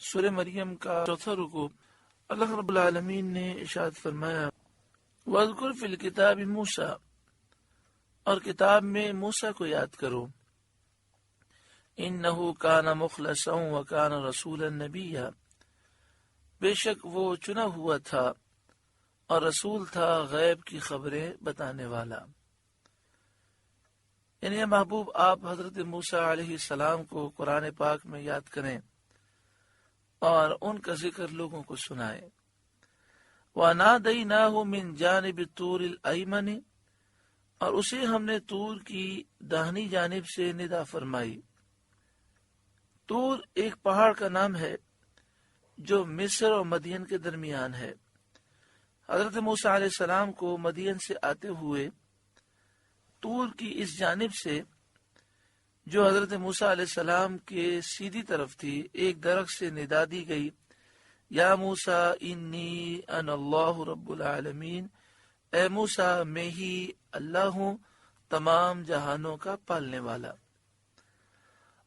سورہ مریم کا چوتھا رکوع۔ اللہ رب العالمین نے ارشاد فرمایا وَاذْكُرْ فِي الْكِتَابِ موسیٰ، اور کتاب میں موسیٰ کو یاد کرو، اِنَّهُ كَانَ مُخْلَصًا وَكَانَ رَسُولًا نَبِيًّا، بے شک وہ چنا ہوا تھا اور رسول تھا غیب کی خبریں بتانے والا۔ یعنی محبوب آپ حضرت موسیٰ علیہ السلام کو قرآن پاک میں یاد کریں اور ان کا ذکر لوگوں کو سنائیں۔ وَنَادَيْنَاهُ مِنْ جَانِبِ الطُّورِ الْأَيْمَنِ، اور اسے ہم نے طور کی داہنی جانب سے ندا فرمائی۔ طور ایک پہاڑ کا نام ہے جو مصر اور مدین کے درمیان ہے۔ حضرت موسیٰ علیہ السلام کو مدین سے آتے ہوئے طور کی اس جانب سے، جو حضرت موسیٰ علیہ السلام کے سیدھی طرف تھی، ایک درخت سے ندا دی گئی، یا موسیٰ انی انا اللہ رب العالمین، اے موسیٰ میں ہی اللہ ہوں تمام جہانوں کا پالنے والا۔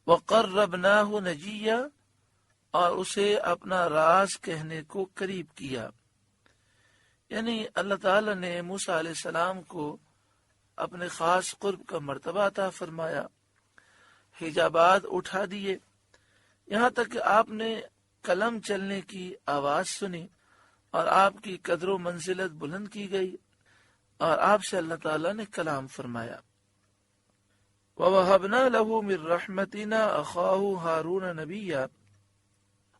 وَقَرَّبْنَاهُ نَجِيًّا، اور اسے اپنا راز کہنے کو قریب کیا۔ یعنی اللہ تعالی نے موسیٰ علیہ السلام کو اپنے خاص قرب کا مرتبہ عطا فرمایا، حجابات اٹھا دیے، یہاں تک کہ آپ نے قلم چلنے کی آواز سنی اور آپ کی قدر و منزلت بلند کی گئی اور آپ سے اللہ تعالیٰ نے کلام فرمایا۔ وَوَهَبْنَا لَهُ مِن رَحْمَتِنَا أَخَاهُ هَارُونَ نَبِيًّا،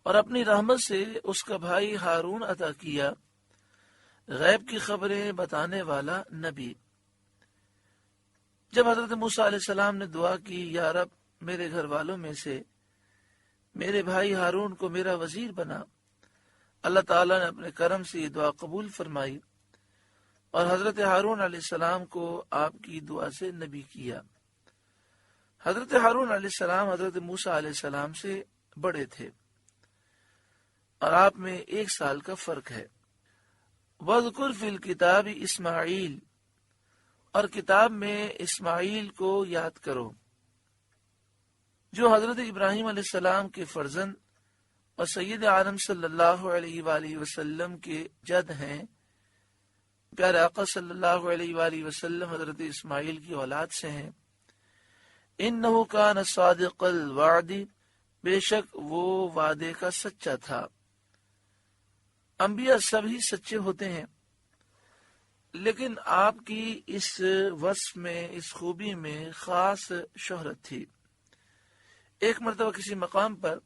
اور اپنی رحمت سے اس کا بھائی ہارون عطا کیا، غیب کی خبریں بتانے والا نبی۔ جب حضرت موسیٰ علیہ السلام نے دعا کی، یا رب میرے گھر والوں میں سے میرے بھائی ہارون کو میرا وزیر بنا، اللہ تعالیٰ نے اپنے کرم سے یہ دعا قبول فرمائی اور حضرت ہارون علیہ السلام کو آپ کی دعا سے نبی کیا۔ حضرت ہارون علیہ السلام حضرت موسیٰ علیہ السلام سے بڑے تھے اور آپ میں 1 سال کا فرق ہے۔ وَاذْكُرْ فِي الْكِتَابِ اسماعیل، اور کتاب میں اسماعیل کو یاد کرو، جو حضرت ابراہیم علیہ السلام کے فرزند اور سید عالم صلی اللہ علیہ وآلہ وسلم کے جد ہیں۔ پیارے آقا صلی اللہ علیہ وآلہ وسلم حضرت اسماعیل کی اولاد سے ہیں۔ انہ کان صادق الوعد، بے شک وہ وعدے کا سچا تھا۔ انبیاء سبھی سچے ہوتے ہیں، لیکن آپ کی اس وصف میں، اس خوبی میں خاص شہرت تھی۔ ایک مرتبہ کسی مقام پر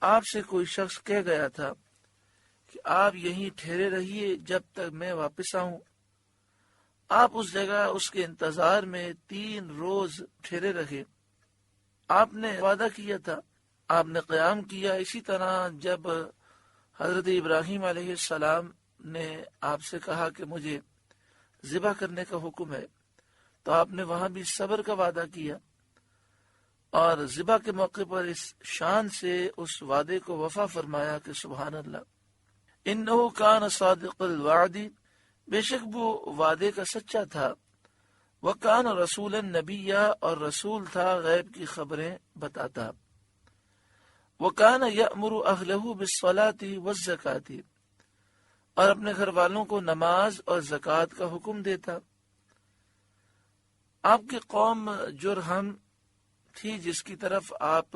آپ سے کوئی شخص کہہ گیا تھا کہ آپ یہیں ٹھہرے رہیے جب تک میں واپس آؤں۔ آپ اس جگہ اس کے انتظار میں 3 روز ٹھہرے رہے۔ آپ نے وعدہ کیا تھا، آپ نے قیام کیا۔ اسی طرح جب حضرت ابراہیم علیہ السلام نے آپ سے کہا کہ مجھے ذبح کرنے کا حکم ہے، تو آپ نے وہاں بھی صبر کا وعدہ کیا اور ذبح کے موقع پر اس شان سے اس وعدے کو وفا فرمایا کہ سبحان اللہ۔ انہ کان صادق الوعد، بے شک وہ وعدے کا سچا تھا۔ وکان رسولا نبیا، اور رسول تھا غیب کی خبریں بتاتا۔ وکان یأمر اہلہ بالصلاۃ والزکاۃ، اور اپنے گھر والوں کو نماز اور زکوٰۃ کا حکم دیتا۔ آپ کی قوم جرہم تھی جس کی طرف آپ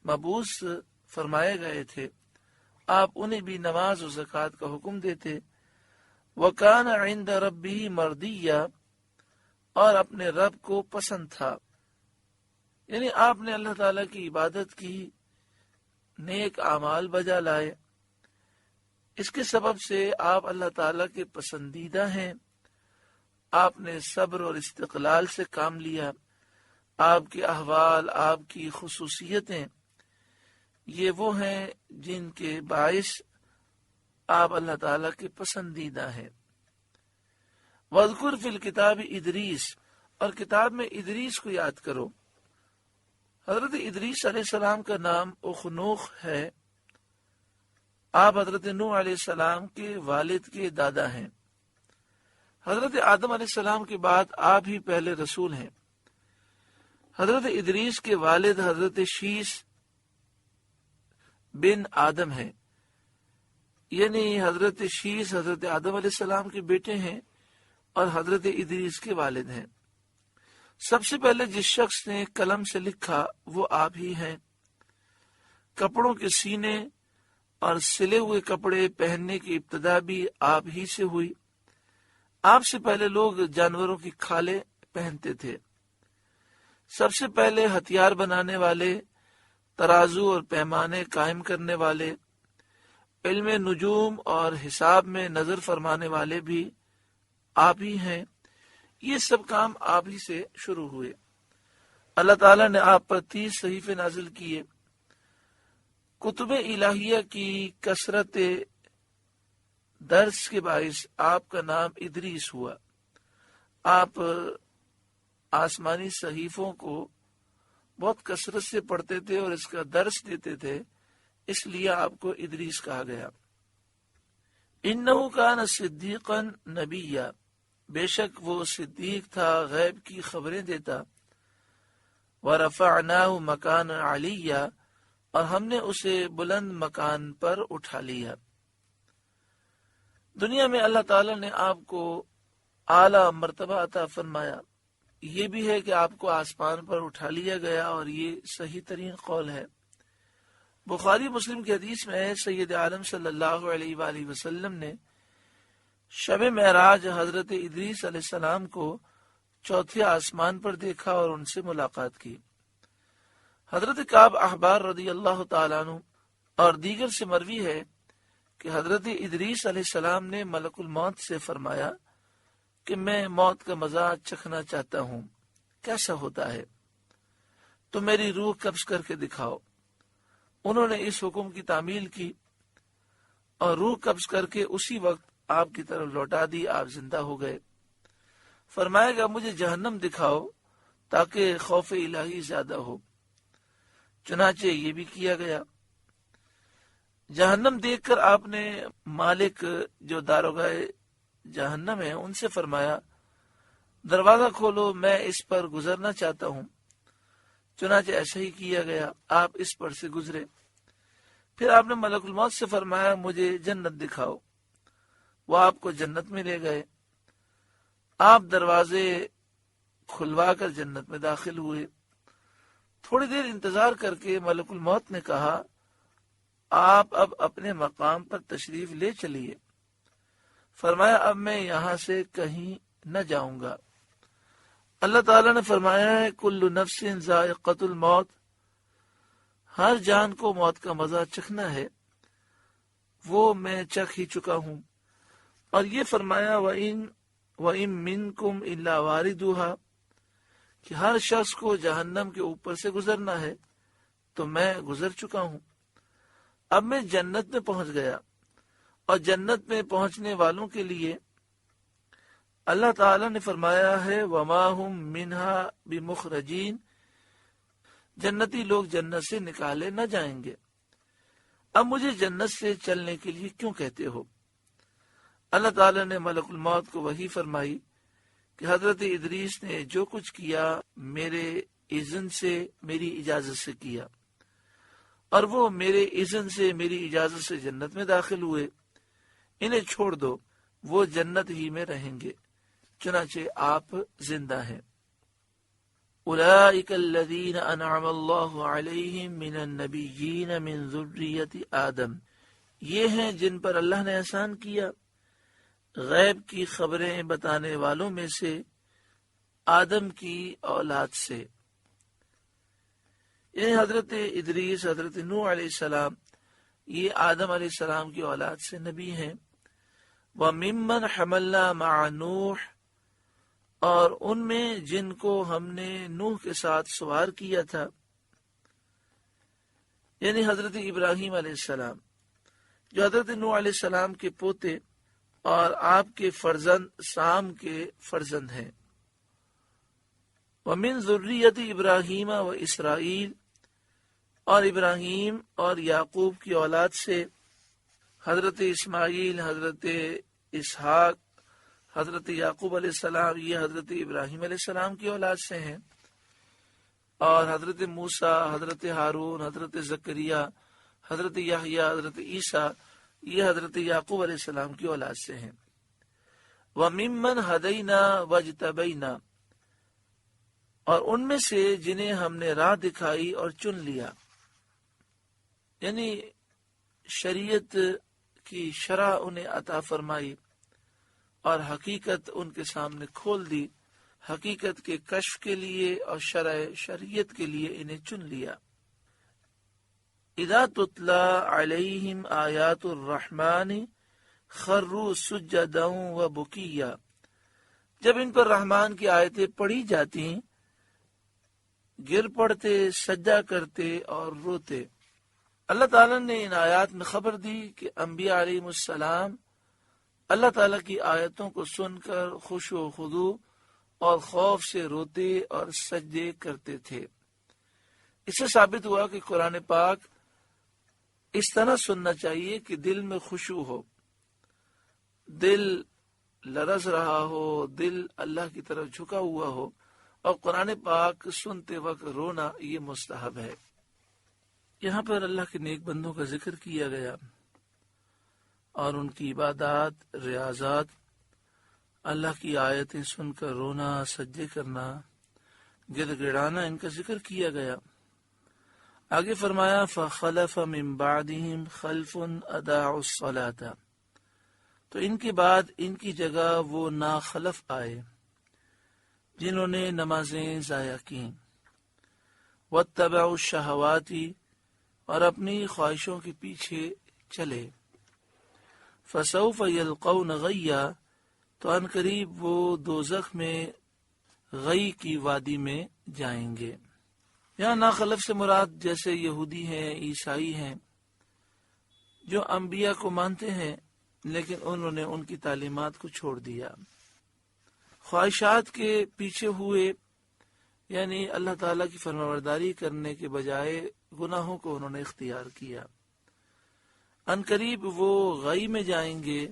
مبعوث فرمائے گئے تھے، آپ انہیں بھی نماز و زکوٰۃ کا حکم دیتے۔ وَكَانَ عِنْدَ رَبِّهِ مَرْضِيًّا، اور اپنے رب کو پسند تھا۔ یعنی آپ نے اللہ تعالیٰ کی عبادت کی، نیک اعمال بجا لائے، اس کے سبب سے آپ اللہ تعالیٰ کے پسندیدہ ہیں۔ آپ نے صبر اور استقلال سے کام لیا۔ آپ کے احوال، آپ کی خصوصیتیں، یہ وہ ہیں جن کے باعث آپ اللہ تعالیٰ کے پسندیدہ ہیں۔ وَاذْكُرْ فِي الْكِتَابِ ادریس، اور کتاب میں ادریس کو یاد کرو۔ حضرت ادریس علیہ السلام کا نام اخنوخ ہے۔ آپ حضرت نوح علیہ السلام کے والد کے دادا ہیں۔ حضرت آدم علیہ السلام کے بعد آپ ہی پہلے رسول ہیں۔ حضرت ادریس کے والد حضرت شیس بن آدم ہیں، یعنی حضرت شیس حضرت آدم علیہ السلام کے بیٹے ہیں اور حضرت ادریس کے والد ہیں۔ سب سے پہلے جس شخص نے قلم سے لکھا وہ آپ ہی ہیں۔ کپڑوں کے سینے اور سلے ہوئے کپڑے پہننے کی ابتدا بھی آپ ہی سے ہوئی۔ آپ سے پہلے لوگ جانوروں کی کھالیں پہنتے تھے۔ سب سے پہلے ہتھیار بنانے والے، ترازو اور پیمانے قائم کرنے والے، علم نجوم اور حساب میں نظر فرمانے والے بھی آپ ہی ہیں۔ یہ سب کام آپ ہی سے شروع ہوئے۔ اللہ تعالیٰ نے آپ پر 30 صحیفے نازل کیے۔ کتب الہیہ کی کثرت درس کے باعث آپ کا نام ادریس ہوا۔ آپ آسمانی صحیفوں کو بہت کثرت سے پڑھتے تھے اور اس کا درس دیتے تھے، اس لیے آپ کو ادریس کہا گیا۔ انہ کان صدیقا نبیا، بے شک وہ صدیق تھا، غیب کی خبریں دیتا۔ ورفعناہ مکانا علیہ، اور ہم نے اسے بلند مکان پر اٹھا لیا۔ دنیا میں اللہ تعالیٰ نے آپ کو اعلیٰ مرتبہ عطا فرمایا۔ یہ بھی ہے کہ آپ کو آسمان پر اٹھا لیا گیا، اور یہ صحیح ترین قول ہے۔ بخاری مسلم کی حدیث میں ہے، سید عالم صلی اللہ علیہ وآلہ وسلم نے شب معراج حضرت ادریس علیہ السلام کو چوتھے آسمان پر دیکھا اور ان سے ملاقات کی۔ حضرت کعب احبار رضی اللہ تعالیٰ عنہ اور دیگر سے مروی ہے کہ حضرت ادریس علیہ السلام نے ملک الموت سے فرمایا کہ میں موت کا مزہ چکھنا چاہتا ہوں، کیسا ہوتا ہے؟ تو میری روح قبض کر کے دکھاؤ۔ انہوں نے اس حکم کی تعمیل کی اور روح قبض کر کے اسی وقت آپ کی طرف لوٹا دی۔ آپ زندہ ہو گئے۔ فرمایا گا مجھے جہنم دکھاؤ تاکہ خوف الہی زیادہ ہو۔ چنانچہ یہ بھی کیا گیا۔ جہنم دیکھ کر آپ نے مالک جو داروغہ جہنم ہے ان سے فرمایا دروازہ کھولو، میں اس پر گزرنا چاہتا ہوں۔ چنانچہ ایسا ہی کیا گیا، آپ اس پر سے گزرے۔ پھر آپ نے ملک الموت سے فرمایا مجھے جنت دکھاؤ۔ وہ آپ کو جنت میں لے گئے۔ آپ دروازے کھلوا کر جنت میں داخل ہوئے۔ تھوڑی دیر انتظار کر کے ملک الموت نے کہا آپ اب اپنے مقام پر تشریف لے چلیے۔ فرمایا اب میں یہاں سے کہیں نہ جاؤں گا۔ اللہ تعالیٰ نے فرمایا ہے کل نفس ذائقۃ الموت، ہر جان کو موت کا مزہ چکھنا ہے، وہ میں چکھ ہی چکا ہوں۔ اور یہ فرمایا وَإِن مِّنكُمْ إِلَّا وَارِدُهَا، کہ ہر شخص کو جہنم کے اوپر سے گزرنا ہے، تو میں گزر چکا ہوں۔ اب میں جنت میں پہنچ گیا، اور جنت میں پہنچنے والوں کے لیے اللہ تعالیٰ نے فرمایا ہے وَمَا هُمْ مِنْهَا بِمُخْرَجِينَ، جنتی لوگ جنت سے نکالے نہ جائیں گے۔ اب مجھے جنت سے چلنے کے لیے کیوں کہتے ہو؟ اللہ تعالیٰ نے ملک الموت کو وحی فرمائی کہ حضرت ادریس نے جو کچھ کیا میرے اذن سے، میری اجازت سے کیا، اور وہ میرے اذن سے، میری اجازت سے جنت میں داخل ہوئے۔ انہیں چھوڑ دو، وہ جنت ہی میں رہیں گے، چنانچہ آپ زندہ ہیں۔ اولئک الذین انعم اللہ علیہم من النبیین من ذریۃ آدم، یہ ہیں جن پر اللہ نے احسان کیا غیب کی خبریں بتانے والوں میں سے، آدم کی اولاد سے، یعنی حضرت ادریس، حضرت نوح علیہ السلام، یہ آدم علیہ السلام کی اولاد سے نبی ہیں۔ وَمِمَّنْ حَمَلْنَا مَعَ نُوحٍ، اور ان میں جن کو ہم نے نوح کے ساتھ سوار کیا تھا، یعنی حضرت ابراہیم علیہ السلام، جو حضرت نوح علیہ السلام کے پوتے اور آپ کے فرزند سام کے فرزند ہیں۔ وَمِن ذُرِّيَّةِ ابراہیم و اسرائیل، اور ابراہیم اور یعقوب کی اولاد سے حضرت اسماعیل، حضرت اسحاق، حضرت یعقوب علیہ السلام، یہ حضرت ابراہیم علیہ السلام کی اولاد سے ہیں، اور حضرت موسیٰ، حضرت ہارون، حضرت زکریا، حضرت یحییٰ، حضرت عیسیٰ، یہ حضرت یعقوب علیہ السلام کی اولاد سے ہیں۔ وَمِمَّنْ هَدَيْنَا وَاجْتَبَيْنَا، اور ان میں سے جنہیں ہم نے راہ دکھائی اور چن لیا، یعنی شریعت کی شرح انہیں عطا فرمائی اور حقیقت ان کے سامنے کھول دی، حقیقت کے کشف کے لیے اور شرح شریعت کے لیے انہیں چن لیا۔ اذا تتلی علیہم آیات الرحمن خروا سجدا وبکیا، جب ان پر رحمان کی آیتیں پڑھی جاتی گر پڑتے، سجدہ کرتے اور روتے۔ اللہ تعالیٰ نے ان آیات میں خبر دی کہ انبیاء علیہ السلام اللہ تعالیٰ کی آیتوں کو سن کر خشوع و خضوع اور خوف سے روتے اور سجدے کرتے تھے۔ اس سے ثابت ہوا کہ قرآن پاک اس طرح سننا چاہیے کہ دل میں خشوع ہو، دل لرز رہا ہو، دل اللہ کی طرف جھکا ہوا ہو، اور قرآن پاک سنتے وقت رونا یہ مستحب ہے۔ یہاں پر اللہ کے نیک بندوں کا ذکر کیا گیا اور ان کی عبادات، ریاضات، اللہ کی آیتیں سن کر رونا، سجدے کرنا، گڑ گڑانا، ان کا ذکر کیا گیا۔ آگے فرمایا فَخَلَفَ مِن بَعْدِهِمْ خَلْفٌ أَضَاعُوا الصَّلَاةَ، تو ان کے بعد ان کی جگہ وہ ناخلف آئے جنہوں نے نمازیں ضائع کی، وَاتَّبَعُوا الشَّهَوَاتِ، اور اپنی خواہشوں کے پیچھے چلے، فَسَوْفَ يَلْقَوْنَ غَيًّا، تو ان قریب وہ دوزخ میں غی کی وادی میں جائیں گے۔ یہاں ناخلف سے مراد جیسے یہودی ہیں، عیسائی ہیں، جو انبیاء کو مانتے ہیں لیکن انہوں نے ان کی تعلیمات کو چھوڑ دیا، خواہشات کے پیچھے ہوئے، یعنی اللہ تعالیٰ کی فرمانبرداری کرنے کے بجائے گناہوں کو انہوں نے اختیار کیا۔ ان قریب وہ غی میں جائیں گے۔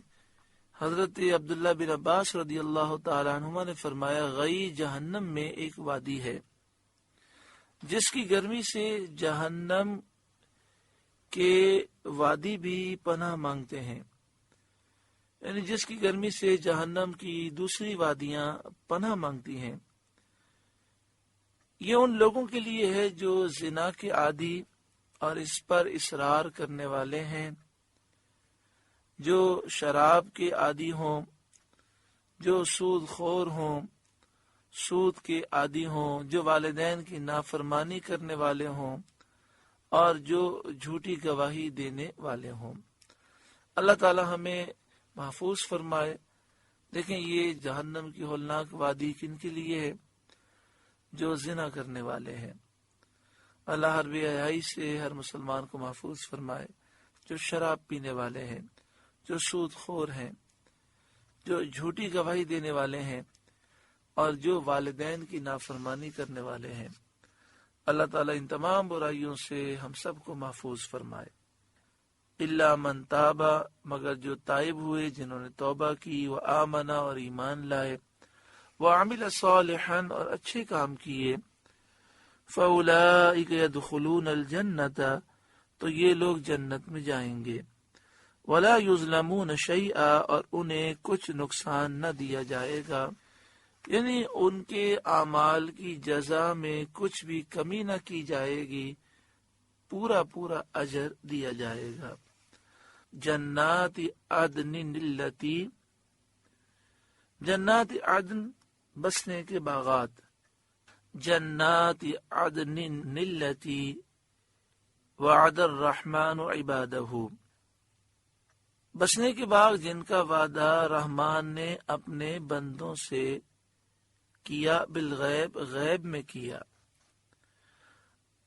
حضرت عبداللہ بن عباس رضی اللہ تعالیٰ عنہما نے فرمایا غی جہنم میں ایک وادی ہے جس کی گرمی سے جہنم کے وادی بھی پناہ مانگتے ہیں، یعنی جس کی گرمی سے جہنم کی دوسری وادیاں پناہ مانگتی ہیں۔ یہ ان لوگوں کے لیے ہے جو زنا کے عادی اور اس پر اصرار کرنے والے ہیں، جو شراب کے عادی ہوں، جو سود خور ہوں، سود کے عادی ہوں، جو والدین کی نافرمانی کرنے والے ہوں، اور جو جھوٹی گواہی دینے والے ہوں۔ اللہ تعالی ہمیں محفوظ فرمائے۔ دیکھیں یہ جہنم کی ہولناک وادی کن کے لیے ہے؟ جو زنا کرنے والے ہیں۔ اللہ ہر بے حیائی سے ہر مسلمان کو محفوظ فرمائے۔ جو شراب پینے والے ہیں، جو سود خور ہیں، جو جھوٹی گواہی دینے والے ہیں، اور جو والدین کی نافرمانی کرنے والے ہیں، اللہ تعالیٰ ان تمام برائیوں سے ہم سب کو محفوظ فرمائے۔ الا من تابا، مگر جو تائب ہوئے، جنہوں نے توبہ کی، وآمنا، اور ایمان لائے، وعمل صالحا، اور اچھے کام کیے، فاولئک یدخلون الجنۃ، تو یہ لوگ جنت میں جائیں گے، ولا یظلمون شیئا، اور انہیں کچھ نقصان نہ دیا جائے گا، یعنی ان کے اعمال کی جزا میں کچھ بھی کمی نہ کی جائے گی، پورا پورا اجر دیا جائے گا۔ جنات عدن التی، جنات عدن بسنے کے باغات، جنات عدن التی وعد الرحمن عبادہ، بسنے کے باغ جن کا وعدہ رحمان نے اپنے بندوں سے کیا، بالغیب، غیب میں کیا۔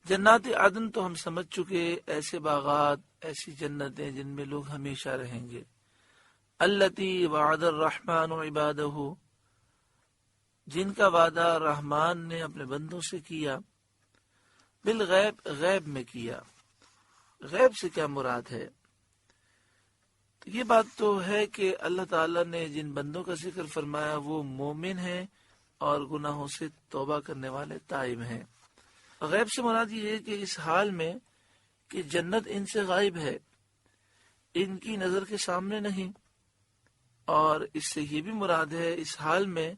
جنات عدن تو ہم سمجھ چکے، ایسے باغات، ایسی جنتیں جن میں لوگ ہمیشہ رہیں گے۔ التی وعد الرحمن عبادہ، جن کا وعدہ رحمان نے اپنے بندوں سے کیا، بالغیب، غیب میں کیا۔ غیب سے کیا مراد ہے؟ تو یہ بات تو ہے کہ اللہ تعالیٰ نے جن بندوں کا ذکر فرمایا وہ مومن ہیں اور گناہوں سے توبہ کرنے والے تائب ہیں۔ غیب سے مراد یہ ہے کہ اس حال میں کہ جنت ان سے غائب ہے، ان کی نظر کے سامنے نہیں، اور اس سے یہ بھی مراد ہے اس حال میں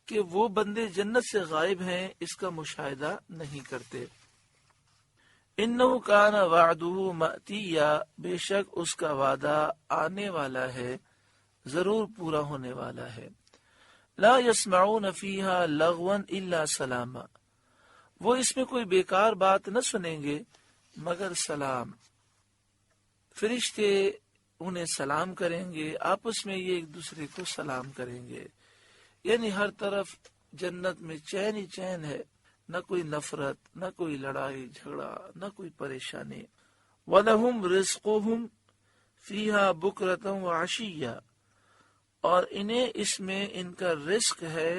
کہ وہ بندے جنت سے غائب ہیں، اس کا مشاہدہ نہیں کرتے۔ انہو کان وعدہ مأتیا، بے شک اس کا وعدہ آنے والا ہے، ضرور پورا ہونے والا ہے۔ لا یسمعون فیہا لغوا الا سلاما، وہ اس میں کوئی بیکار بات نہ سنیں گے مگر سلام۔ فرشتے انہیں سلام کریں گے، آپس میں یہ ایک دوسرے کو سلام کریں گے، یعنی ہر طرف جنت میں چین ہی چین ہے، نہ کوئی نفرت، نہ کوئی لڑائی جھگڑا، نہ کوئی پریشانی۔ وَلَهُمْ رِزْقُهُمْ فِيهَا بُكْرَةً وَعَشِيًّا، اور انہیں اس میں ان کا رزق ہے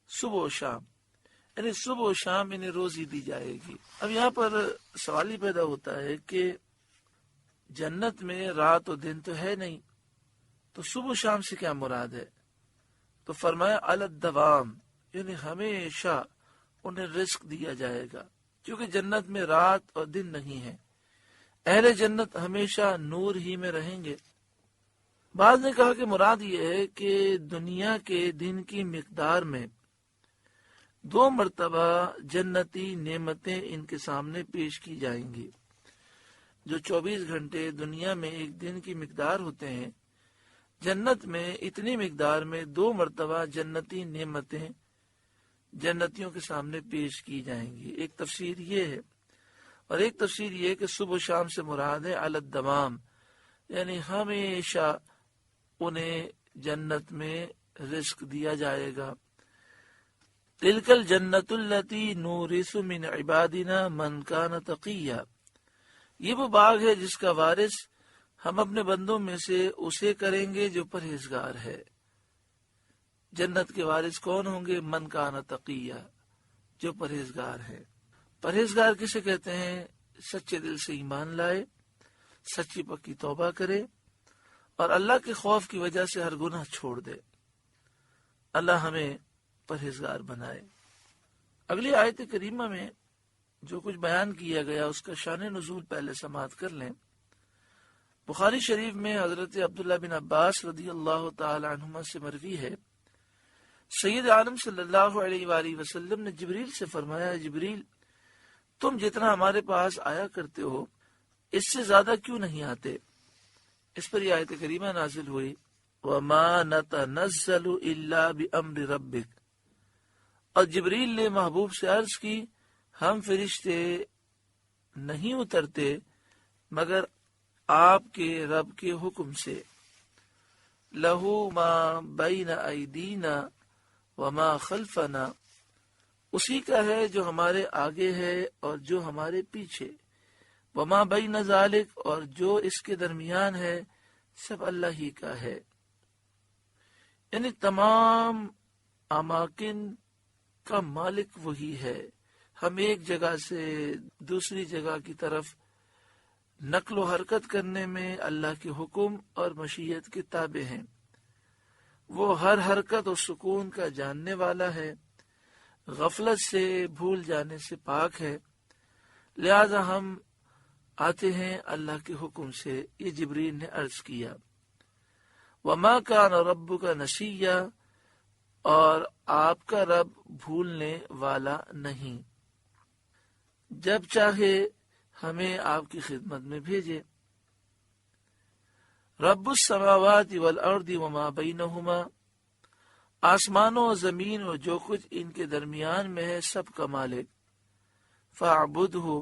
صبح و شام، یعنی صبح و شام انہیں روزی دی جائے گی۔ اب یہاں پر سوال ہی پیدا ہوتا ہے کہ جنت میں رات و دن تو ہے نہیں، تو صبح و شام سے کیا مراد ہے؟ تو فرمایا علی الدوام، یعنی ہمیشہ انہیں رزق دیا جائے گا، کیونکہ جنت میں رات اور دن نہیں ہے، اہل جنت ہمیشہ نور ہی میں رہیں گے۔ بعض نے کہا کہ مراد یہ ہے کہ دنیا کے دن کی مقدار میں 2 مرتبہ جنتی نعمتیں ان کے سامنے پیش کی جائیں گی۔ جو 24 گھنٹے دنیا میں ایک دن کی مقدار ہوتے ہیں، جنت میں اتنی مقدار میں 2 مرتبہ جنتی نعمتیں جنتیوں کے سامنے پیش کی جائیں گی۔ ایک تفسیر یہ ہے، اور ایک تفسیر یہ ہے کہ صبح و شام سے مراد ہے علی الدوام، یعنی ہمیشہ انہیں جنت میں رزق دیا جائے گا۔ تلک الجنت التی نورث من عبادنا من کان تقیا، یہ وہ باغ ہے جس کا وارث ہم اپنے بندوں میں سے اسے کریں گے جو پرہیزگار ہے۔ جنت کے وارث کون ہوں گے؟ من کان تقیا، جو پرہیزگار ہے۔ پرہیزگار کسے کہتے ہیں؟ سچے دل سے ایمان لائے، سچی پکی توبہ کرے، اور اللہ کے خوف کی وجہ سے ہر گناہ چھوڑ دے۔ اللہ ہمیں پرہیزگار بنائے۔ اگلی آیت کریمہ میں جو کچھ بیان کیا گیا اس کا شان نزول پہلے سماعت کر لیں۔ بخاری شریف میں حضرت عبداللہ بن عباس رضی اللہ تعالی عنہما سے مروی ہے، سید عالم صلی اللہ علیہ وآلہ وسلم نے جبریل سے فرمایا، جبریل تم جتنا ہمارے پاس آیا کرتے ہو اس سے زیادہ کیوں نہیں آتے؟ اس پر یہ آیت کریمہ نازل ہوئی، وَمَا نَتَنَزَّلُ إِلَّا بِأَمْرِ رَبِّكَ، اور جبریل نے محبوب سے عرض کی، ہم فرشتے نہیں اترتے مگر آپ کے رب کے حکم سے۔ لہو ما بین ایدینا وما خلفنا، اسی کا ہے جو ہمارے آگے ہے اور جو ہمارے پیچھے، وما بین ذالک، اور جو اس کے درمیان ہے، سب اللہ ہی کا ہے۔ یعنی تمام اماکن کا مالک وہی ہے، ہم ایک جگہ سے دوسری جگہ کی طرف نقل و حرکت کرنے میں اللہ کے حکم اور مشیت کے تابع ہیں۔ وہ ہر حرکت و سکون کا جاننے والا ہے، غفلت سے بھول جانے سے پاک ہے، لہذا ہم آتے ہیں اللہ کے حکم سے۔ یہ جبریل نے عرض کیا۔ وما کان ربک نسیا، اور آپ کا رب بھولنے والا نہیں، جب چاہے ہمیں آپ کی خدمت میں بھیجے۔ رب السماوات والارض وما بینہما، آسمانوں و زمین اور جو کچھ ان کے درمیان میں ہے سب کا مالک۔ فاعبدہ،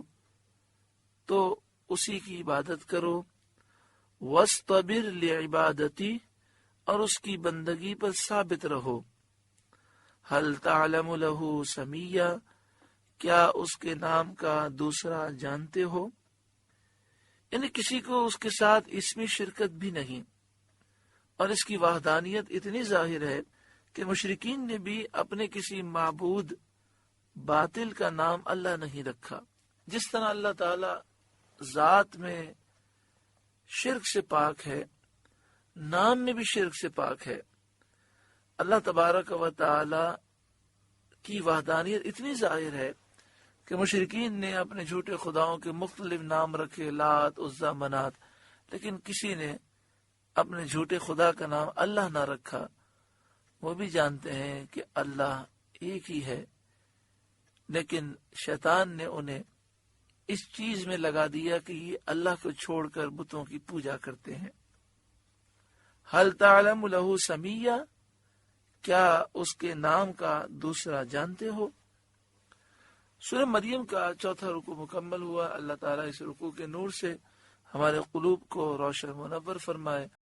تو اسی کی عبادت کرو۔ واصطبر لعبادتی، اور اس کی بندگی پر ثابت رہو۔ هل تعلم له سمیہ، کیا اس کے نام کا دوسرا جانتے ہو؟ یعنی کسی کو اس کے ساتھ اس میں شرکت بھی نہیں، اور اس کی وحدانیت اتنی ظاہر ہے کہ مشرکین نے بھی اپنے کسی معبود باطل کا نام اللہ نہیں رکھا۔ جس طرح اللہ تعالی ذات میں شرک سے پاک ہے، نام میں بھی شرک سے پاک ہے۔ اللہ تبارک و تعالی کی وحدانیت اتنی ظاہر ہے کہ مشرکین نے اپنے جھوٹے خداؤں کے مختلف نام رکھے، لات، عزا، منات، لیکن کسی نے اپنے جھوٹے خدا کا نام اللہ نہ رکھا۔ وہ بھی جانتے ہیں کہ اللہ ایک ہی ہے، لیکن شیطان نے انہیں اس چیز میں لگا دیا کہ یہ اللہ کو چھوڑ کر بتوں کی پوجا کرتے ہیں۔ حل تعلم لہ سمیہ، کیا اس کے نام کا دوسرا جانتے ہو؟ سورہ مریم کا چوتھا رکوع مکمل ہوا۔ اللہ تعالیٰ اس رکوع کے نور سے ہمارے قلوب کو روشن منور فرمائے۔